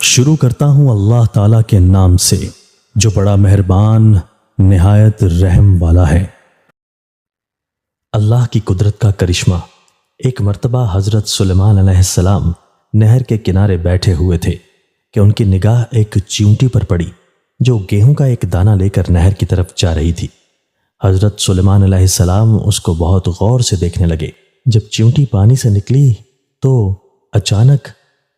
شروع کرتا ہوں اللہ تعالیٰ کے نام سے جو بڑا مہربان نہایت رحم والا ہے۔ اللہ کی قدرت کا کرشمہ۔ ایک مرتبہ حضرت سلیمان علیہ السلام نہر کے کنارے بیٹھے ہوئے تھے کہ ان کی نگاہ ایک چیونٹی پر پڑی جو گیہوں کا ایک دانہ لے کر نہر کی طرف جا رہی تھی۔ حضرت سلیمان علیہ السلام اس کو بہت غور سے دیکھنے لگے۔ جب چیونٹی پانی سے نکلی تو اچانک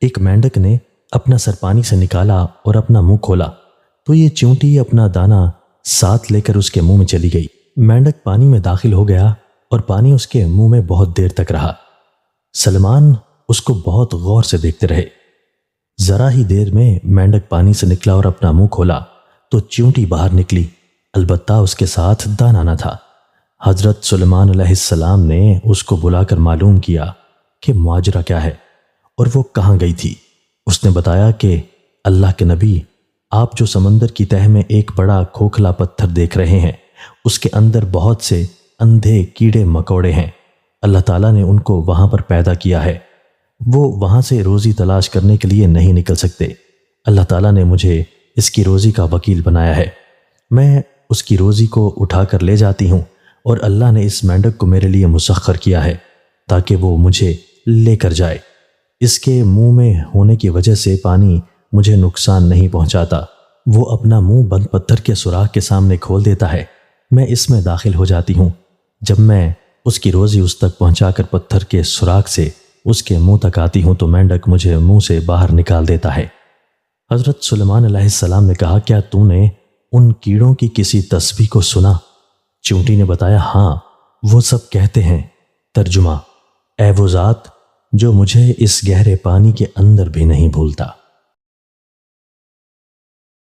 ایک مینڈک نے اپنا سر پانی سے نکالا اور اپنا منہ کھولا تو یہ چیونٹی اپنا دانہ ساتھ لے کر اس کے منہ میں چلی گئی۔ مینڈک پانی میں داخل ہو گیا اور پانی اس کے منہ میں بہت دیر تک رہا۔ سلیمان اس کو بہت غور سے دیکھتے رہے۔ ذرا ہی دیر میں مینڈک پانی سے نکلا اور اپنا منہ کھولا تو چیونٹی باہر نکلی، البتہ اس کے ساتھ دانہ نہ تھا۔ حضرت سلیمان علیہ السلام نے اس کو بلا کر معلوم کیا کہ ماجرا کیا ہے اور وہ کہاں گئی تھی۔ اس نے بتایا کہ اللہ کے نبی، آپ جو سمندر کی تہہ میں ایک بڑا کھوکھلا پتھر دیکھ رہے ہیں اس کے اندر بہت سے اندھے کیڑے مکوڑے ہیں۔ اللہ تعالیٰ نے ان کو وہاں پر پیدا کیا ہے، وہ وہاں سے روزی تلاش کرنے کے لیے نہیں نکل سکتے۔ اللہ تعالیٰ نے مجھے اس کی روزی کا وکیل بنایا ہے، میں اس کی روزی کو اٹھا کر لے جاتی ہوں اور اللہ نے اس مینڈک کو میرے لیے مسخر کیا ہے تاکہ وہ مجھے لے کر جائے۔ اس کے منہ میں ہونے کی وجہ سے پانی مجھے نقصان نہیں پہنچاتا، وہ اپنا منہ بند پتھر کے سوراخ کے سامنے کھول دیتا ہے، میں اس میں داخل ہو جاتی ہوں۔ جب میں اس کی روزی اس تک پہنچا کر پتھر کے سوراخ سے اس کے منہ تک آتی ہوں تو مینڈک مجھے منہ سے باہر نکال دیتا ہے۔ حضرت سلیمان علیہ السلام نے کہا، کیا تو نے ان کیڑوں کی کسی تسبیح کو سنا؟ چیونٹی نے بتایا، ہاں، وہ سب کہتے ہیں۔ ترجمہ: اے وہ ذات جو مجھے اس گہرے پانی کے اندر بھی نہیں بھولتا۔